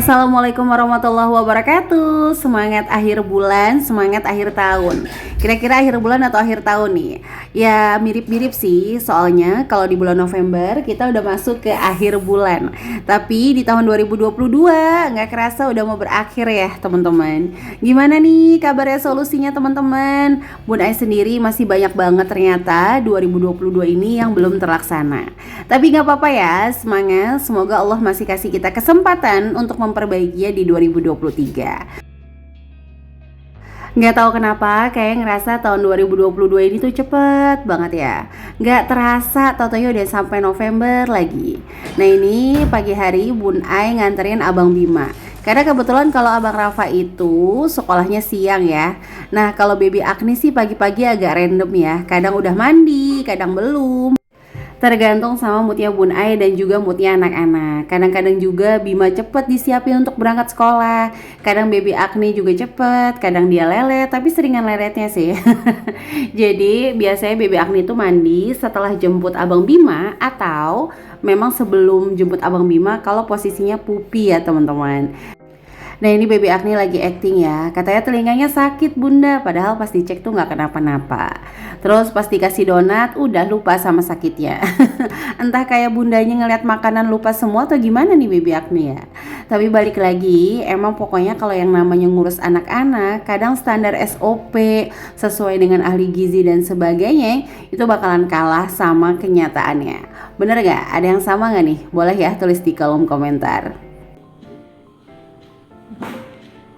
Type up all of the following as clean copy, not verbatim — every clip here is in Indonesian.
Assalamualaikum warahmatullahi wabarakatuh. Semangat akhir bulan, semangat akhir tahun. Kira-kira akhir bulan atau akhir tahun nih? Ya mirip-mirip sih, soalnya kalau di bulan November kita udah masuk ke akhir bulan. Tapi di tahun 2022 nggak kerasa udah mau berakhir ya teman-teman. Gimana nih kabar resolusinya teman-teman? Bun Ai sendiri masih banyak banget ternyata 2022 ini yang belum terlaksana. Tapi nggak apa-apa ya, semangat. Semoga Allah masih kasih kita kesempatan untuk memperbaikinya di 2023. Nggak tahu kenapa, kayak ngerasa tahun 2022 ini tuh cepet banget ya. Nggak terasa, tau-taunya udah sampai November lagi. Nah ini pagi hari Bun Ai nganterin Abang Bima. Karena kebetulan kalau Abang Rafa itu sekolahnya siang ya. Nah kalau Baby Agni sih pagi-pagi agak random ya. Kadang udah mandi, kadang belum. Tergantung sama moodnya Bun Ai dan juga moodnya anak-anak. Kadang-kadang juga Bima cepet disiapin untuk berangkat sekolah. Kadang Baby Agni juga cepet, kadang dia lelet, tapi seringan leletnya sih. Jadi biasanya Baby Agni itu mandi setelah jemput Abang Bima atau memang sebelum jemput Abang Bima kalau posisinya pupi ya teman-teman. Nah ini Baby Agni lagi acting ya. Katanya telinganya sakit bunda, padahal pas dicek tuh nggak kenapa-napa. Terus pas dikasih donat udah lupa sama sakitnya. Entah kayak bundanya ngeliat makanan lupa semua atau gimana nih Baby Agni ya. Tapi balik lagi, emang pokoknya kalau yang namanya ngurus anak-anak, kadang standar SOP sesuai dengan ahli gizi dan sebagainya itu bakalan kalah sama kenyataannya. Bener gak? Ada yang sama gak nih? Boleh ya tulis di kolom komentar.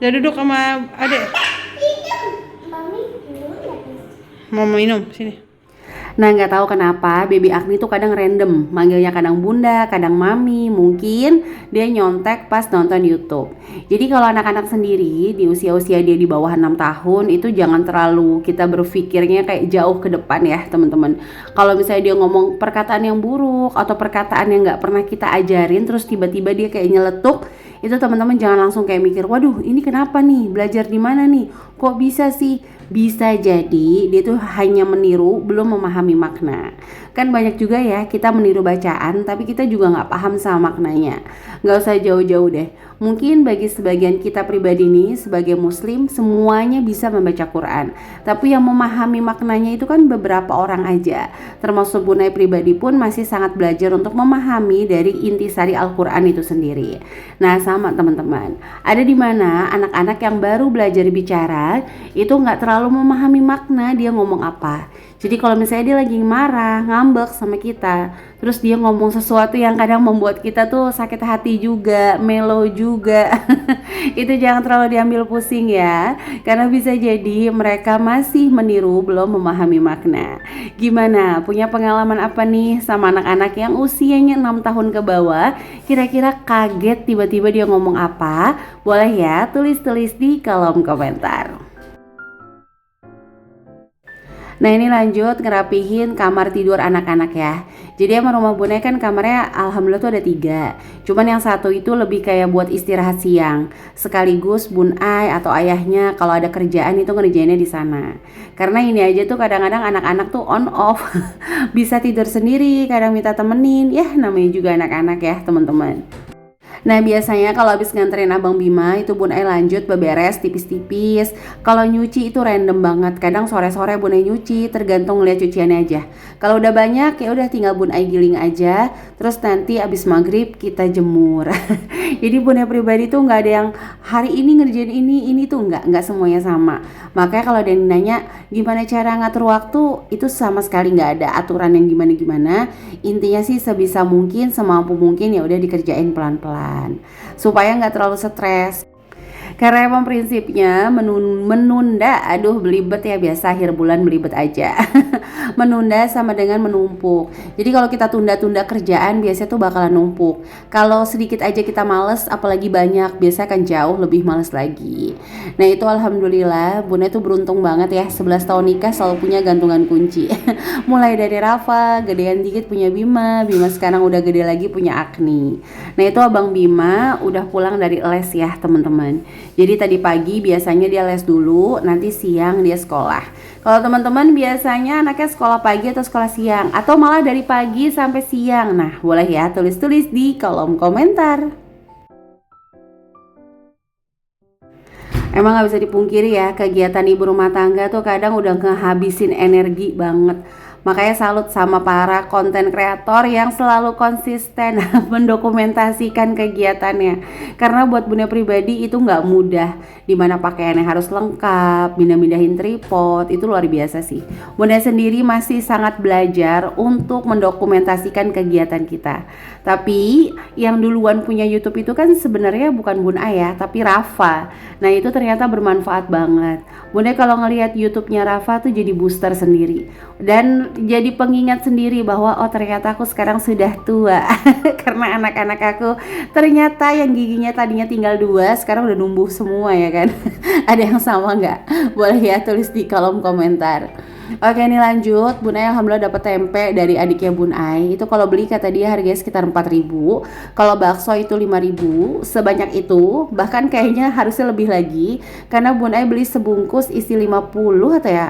Udah duduk sama adek. Mau minum sini. Nah nggak tahu kenapa Baby Agni tuh kadang random, manggilnya kadang bunda, kadang mami, mungkin dia nyontek pas nonton YouTube. Jadi kalau anak-anak sendiri di usia-usia dia di bawah 6 tahun itu jangan terlalu kita berpikirnya kayak jauh ke depan ya teman-teman. Kalau misalnya dia ngomong perkataan yang buruk atau perkataan yang nggak pernah kita ajarin terus tiba-tiba dia kayak nyeletuk, itu teman-teman jangan langsung kayak mikir, waduh ini kenapa nih, belajar di mana nih, kok bisa sih? Bisa jadi dia tuh hanya meniru, belum memahami makna. Kan banyak juga ya kita meniru bacaan tapi kita juga nggak paham sama maknanya. Nggak usah jauh-jauh deh. Mungkin bagi sebagian kita pribadi nih sebagai muslim semuanya bisa membaca Quran. Tapi yang memahami maknanya itu kan beberapa orang aja. Termasuk Bun Ai pribadi pun masih sangat belajar untuk memahami dari intisari Al-Quran itu sendiri. Nah sama teman-teman, ada di mana anak-anak yang baru belajar bicara itu nggak terlalu memahami makna dia ngomong apa. Jadi kalau misalnya dia lagi marah, ngambek sama kita, terus dia ngomong sesuatu yang kadang membuat kita tuh sakit hati juga, melo juga. Itu jangan terlalu diambil pusing ya, karena bisa jadi mereka masih meniru, belum memahami makna. Gimana? Punya pengalaman apa nih sama anak-anak yang usianya 6 tahun ke bawah? Kira-kira kaget tiba-tiba dia ngomong apa? Boleh ya tulis-tulis di kolom komentar. Nah ini lanjut ngerapihin kamar tidur anak-anak ya. Jadi emang rumah Bun Ai kan kamarnya alhamdulillah tuh ada 3. Cuman yang satu itu lebih kayak buat istirahat siang. Sekaligus Bun Ai atau ayahnya kalau ada kerjaan itu ngerjainnya di sana. Karena ini aja tuh kadang-kadang anak-anak tuh on off. Bisa tidur sendiri, kadang minta temenin. Ya namanya juga anak-anak ya teman-teman. Nah biasanya kalau habis nganterin Abang Bima itu Bun Ai lanjut beberes tipis-tipis. Kalau nyuci itu random banget. Kadang sore-sore Bun Ai nyuci, tergantung lihat cuciannya aja. Kalau udah banyak ya udah tinggal Bun Ai giling aja. Terus nanti habis maghrib kita jemur. Jadi Bun Ai pribadi tuh nggak ada yang hari ini ngerjain ini tuh nggak semuanya sama. Makanya kalau ada yang nanya gimana cara ngatur waktu, itu sama sekali nggak ada aturan yang gimana-gimana. Intinya sih sebisa mungkin, semampu mungkin ya udah dikerjain pelan-pelan supaya nggak terlalu stres. Karena emang prinsipnya menunda, aduh belibet ya, biasa akhir bulan belibet aja. Menunda sama dengan menumpuk. Jadi kalau kita tunda-tunda kerjaan biasanya tuh bakalan numpuk. Kalau sedikit aja kita males, apalagi banyak, biasanya akan jauh lebih males lagi. Nah itu alhamdulillah Bun Ai tuh beruntung banget ya, 11 tahun nikah selalu punya gantungan kunci. Mulai dari Rafa, gedean dikit punya Bima, Bima sekarang udah gede lagi punya Agni. Nah itu Abang Bima udah pulang dari les ya teman-teman. Jadi tadi pagi biasanya dia les dulu, nanti siang dia sekolah. Kalau teman-teman biasanya anaknya sekolah pagi atau sekolah siang, atau malah dari pagi sampai siang. Nah boleh ya tulis-tulis di kolom komentar. Emang nggak bisa dipungkiri ya, kegiatan ibu rumah tangga tuh kadang udah ngehabisin energi banget. Makanya salut sama para konten kreator yang selalu konsisten mendokumentasikan kegiatannya. Karena buat Bunda pribadi itu nggak mudah. Dimana pakaiannya harus lengkap, pindah-pindahin tripod, itu luar biasa sih. Bunda sendiri masih sangat belajar untuk mendokumentasikan kegiatan kita. Tapi yang duluan punya YouTube itu kan sebenarnya bukan Bun Ayah, tapi Rafa. Nah itu ternyata bermanfaat banget. Bunda kalau ngelihat YouTube-nya Rafa tuh jadi booster sendiri. Dan jadi pengingat sendiri bahwa oh ternyata aku sekarang sudah tua. Karena anak-anak aku ternyata yang giginya tadinya tinggal 2 sekarang udah numbuh semua ya kan. Ada yang sama nggak? Boleh ya tulis di kolom komentar. Oke ini lanjut, Bun Ai alhamdulillah dapat tempe dari adiknya Bun Ai. Itu kalau beli kata dia harganya sekitar 4.000. Kalau bakso itu 5.000. Sebanyak itu, bahkan kayaknya harusnya lebih lagi karena Bun Ai beli sebungkus isi 50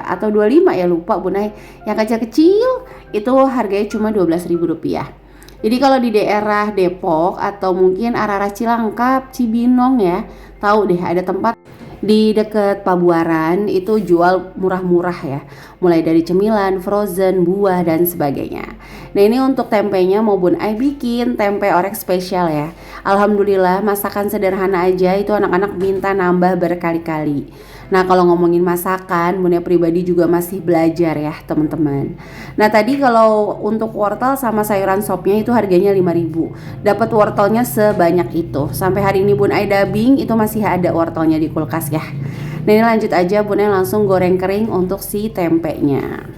atau 25 ya lupa Bun Ai. Yang kecil-kecil itu harganya cuma Rp12.000. Jadi kalau di daerah Depok atau mungkin arah-arah Cilangkap, Cibinong ya, tahu deh ada tempat di deket Pabuaran itu jual murah-murah ya, mulai dari cemilan, frozen, buah dan sebagainya. Nah ini untuk tempenya mau Bun Ai bikin tempe orek spesial ya. Alhamdulillah masakan sederhana aja itu anak-anak minta nambah berkali-kali. Nah kalau ngomongin masakan, Bunda pribadi juga masih belajar ya teman-teman. Nah tadi kalau untuk wortel sama sayuran sopnya itu harganya 5.000. Dapat wortelnya sebanyak itu. Sampai hari ini Bun Ai dubbing itu masih ada wortelnya di kulkas ya. Nah ini lanjut aja Bun Ai langsung goreng kering untuk si tempenya.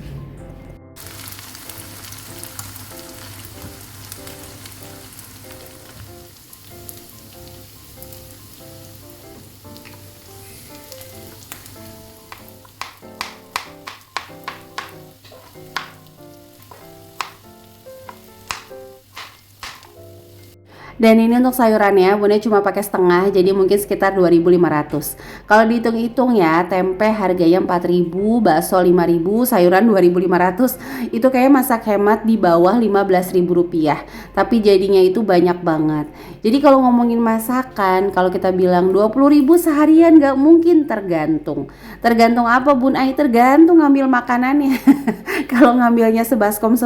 Dan ini untuk sayurannya Bunda cuma pakai setengah jadi mungkin sekitar 2.500. Kalau dihitung-hitung ya tempe harganya 4.000, bakso 5.000, sayuran 2.500. Itu kayak masak hemat di bawah Rp15.000. Tapi jadinya itu banyak banget. Jadi kalau ngomongin masakan, kalau kita bilang 20.000 seharian gak mungkin, tergantung. Tergantung apa Bun Ai? Tergantung ngambil makanannya. Kalau ngambilnya sebaskom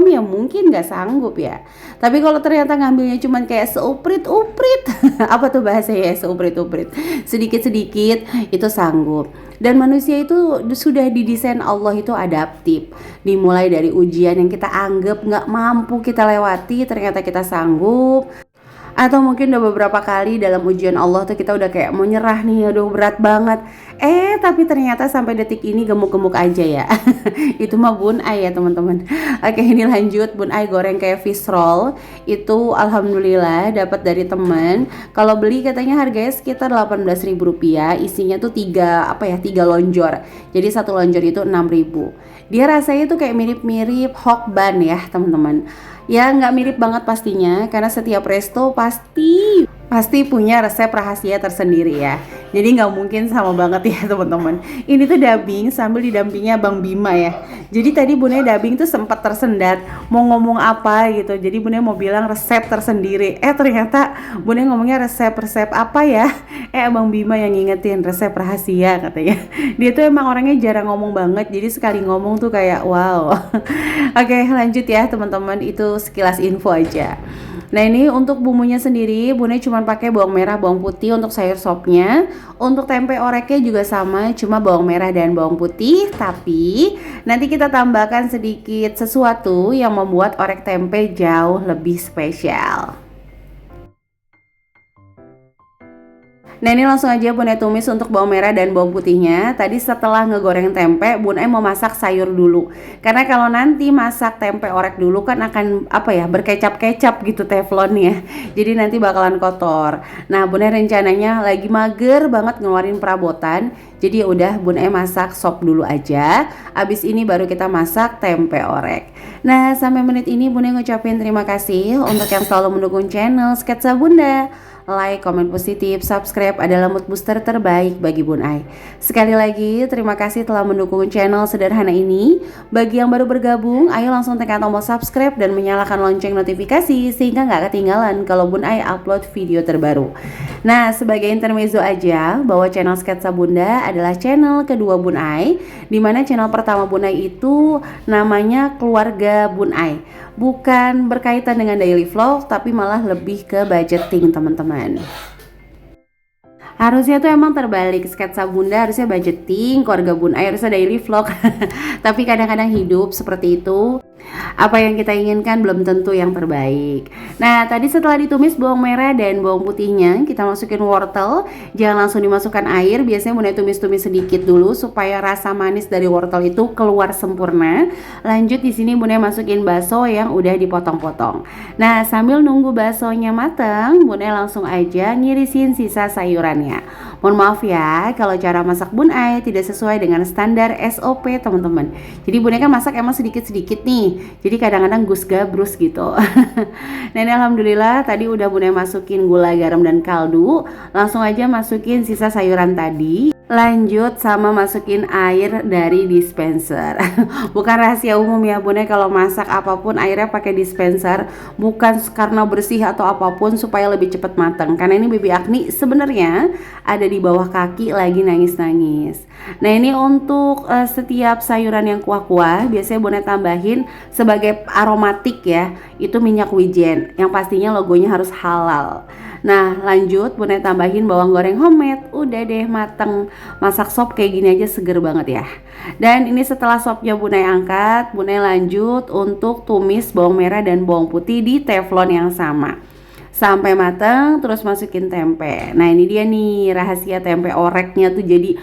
ya mungkin gak sanggup ya. Tapi kalau ternyata ngambilnya cuman kayak seuprit-uprit apa tuh bahasanya ya, seuprit-uprit sedikit-sedikit itu sanggup. Dan manusia itu sudah didesain Allah itu adaptif. Dimulai dari ujian yang kita anggap gak mampu kita lewati, ternyata kita sanggup. Atau mungkin udah beberapa kali dalam ujian Allah tuh kita udah kayak mau nyerah nih, aduh berat banget. Tapi ternyata sampai detik ini gemuk-gemuk aja ya. Itu mah Bun Ai ya teman-teman. Oke ini lanjut, Bun Ai goreng kayak fish roll. Itu alhamdulillah dapat dari temen. Kalau beli katanya harganya sekitar Rp18.000. Isinya tuh 3 lonjor. Jadi satu lonjor itu 6.000. Dia rasanya tuh kayak mirip-mirip hokban ya teman-teman. Ya nggak mirip banget pastinya karena setiap resto pasti punya resep rahasia tersendiri ya. Jadi nggak mungkin sama banget ya teman-teman. Ini tuh dubbing sambil didampingi Bang Bima ya. Jadi tadi Bunda dubbing tuh sempat tersendat mau ngomong apa gitu. Jadi Bunda mau bilang resep tersendiri. Ternyata Bunda ngomongnya resep apa ya? Bang Bima yang ngingetin resep rahasia katanya. Dia tuh emang orangnya jarang ngomong banget. Jadi sekali ngomong tuh kayak wow. Oke lanjut ya teman-teman, itu sekilas info aja. Nah ini untuk bumbunya sendiri Bunda cuma pakai bawang merah, bawang putih untuk sayur sopnya. Untuk tempe oreknya juga sama, cuma bawang merah dan bawang putih. Tapi nanti kita tambahkan sedikit sesuatu yang membuat orek tempe jauh lebih spesial. Nah ini langsung aja Bun Ai tumis untuk bawang merah dan bawang putihnya. Tadi setelah ngegoreng tempe Bun Ai mau masak sayur dulu. Karena kalau nanti masak tempe orek dulu kan akan berkecap-kecap gitu teflonnya. Jadi nanti bakalan kotor. Nah Bun Ai rencananya lagi mager banget ngeluarin perabotan. Jadi ya udah Bun Ai masak sop dulu aja. Abis ini baru kita masak tempe orek. Nah sampai menit ini Bun Ai ngucapin terima kasih untuk yang selalu mendukung channel Sketsa Bunda. like, komen positif, subscribe adalah mood booster terbaik bagi Bun Ai. Sekali lagi, terima kasih telah mendukung channel sederhana ini. Bagi yang baru bergabung, ayo langsung tekan tombol subscribe dan menyalakan lonceng notifikasi sehingga nggak ketinggalan kalau Bun Ai upload video terbaru. Nah, sebagai intermezzo aja, bahwa channel Sketsa Bunda adalah channel kedua Bun Ai, dimana channel pertama Bun Ai itu namanya Keluarga Bun Ai. Bukan berkaitan dengan daily vlog, tapi malah lebih ke budgeting teman-teman. Harusnya tuh emang terbalik, Sketsa Bunda harusnya budgeting, Keluarga Bun Ai harusnya daily vlog. Tapi kadang-kadang hidup seperti itu. Apa yang kita inginkan belum tentu yang terbaik. Nah, tadi setelah ditumis bawang merah dan bawang putihnya, kita masukin wortel. Jangan langsung dimasukkan air, biasanya Bunda tumis-tumis sedikit dulu supaya rasa manis dari wortel itu keluar sempurna. Lanjut di sini Bunda masukin bakso yang udah dipotong-potong. Nah, sambil nunggu baksonya matang, Bunda langsung aja ngirisin sisa sayurannya. Mohon maaf ya kalau cara masak Bun Ai tidak sesuai dengan standar SOP teman-teman. Jadi Bunda kan masak emang sedikit-sedikit nih. Jadi kadang-kadang gus gabrus gitu. Nah, ini alhamdulillah tadi udah Bunda masukin gula, garam dan kaldu. Langsung aja masukin sisa sayuran tadi. Lanjut sama masukin air dari dispenser. Bukan rahasia umum ya Bunda, kalau masak apapun airnya pakai dispenser, bukan karena bersih atau apapun, supaya lebih cepat matang. Karena ini baby Agni sebenarnya ada di bawah kaki lagi nangis-nangis. Nah, ini untuk setiap sayuran yang kuah-kuah biasanya Bunda tambahin sebagai aromatik ya, itu minyak wijen yang pastinya logonya harus halal. Nah, lanjut Bunda tambahin bawang goreng homemade. Udah deh mateng. Masak sop kayak gini aja seger banget ya. Dan ini setelah sopnya Bunda angkat, Bunda lanjut untuk tumis bawang merah dan bawang putih di teflon yang sama sampai mateng, terus masukin tempe. Nah, ini dia nih rahasia tempe oreknya tuh jadi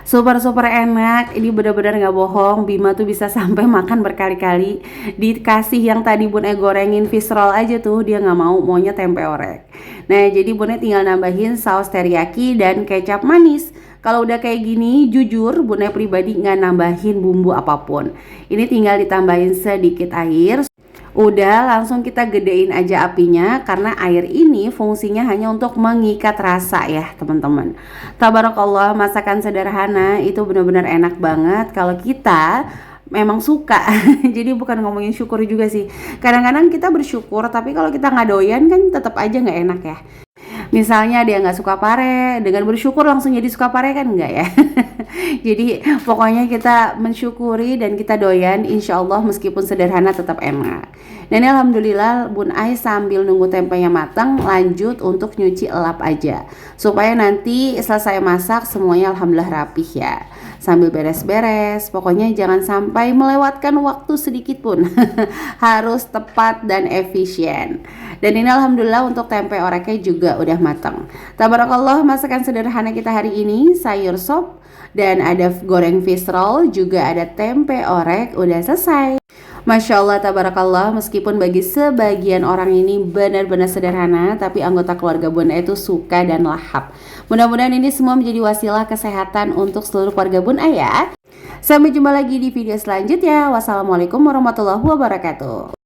super enak. Ini benar-benar nggak bohong, Bima tuh bisa sampai makan berkali-kali. Dikasih yang tadi Bunda gorengin fish roll aja tuh dia nggak mau, maunya tempe orek. Nah, jadi Bunda tinggal nambahin saus teriyaki dan kecap manis. Kalau udah kayak gini, jujur Bunda pribadi nggak nambahin bumbu apapun. Ini tinggal ditambahin sedikit air. Udah langsung kita gedein aja apinya, karena air ini fungsinya hanya untuk mengikat rasa ya teman-teman. Tabarakallah, masakan sederhana itu benar-benar enak banget kalau kita memang suka. Jadi bukan ngomongin syukur juga sih. Kadang-kadang kita bersyukur, tapi kalau kita nggak doyan kan tetap aja nggak enak ya. Misalnya dia nggak suka pare, dengan bersyukur langsung jadi suka pare kan enggak ya. Jadi pokoknya kita mensyukuri dan kita doyan, insya Allah meskipun sederhana tetap enak. Dan alhamdulillah Bun Ai sambil nunggu tempenya matang, lanjut untuk nyuci elap aja, supaya nanti selesai masak semuanya alhamdulillah rapih ya. Sambil beres-beres, pokoknya jangan sampai melewatkan waktu sedikit pun. Harus tepat dan efisien. Dan ini alhamdulillah untuk tempe oreknya juga udah matang. Tabarakallah, masakan sederhana kita hari ini sayur sop dan ada goreng fish roll, juga ada tempe orek, udah selesai. Masya Allah, tabarakallah, meskipun bagi sebagian orang ini benar-benar sederhana, tapi anggota keluarga Bunda itu suka dan lahap. Mudah-mudahan ini semua menjadi wasilah kesehatan untuk seluruh keluarga Bunda ya. Sampai jumpa lagi di video selanjutnya. Wassalamualaikum warahmatullahi wabarakatuh.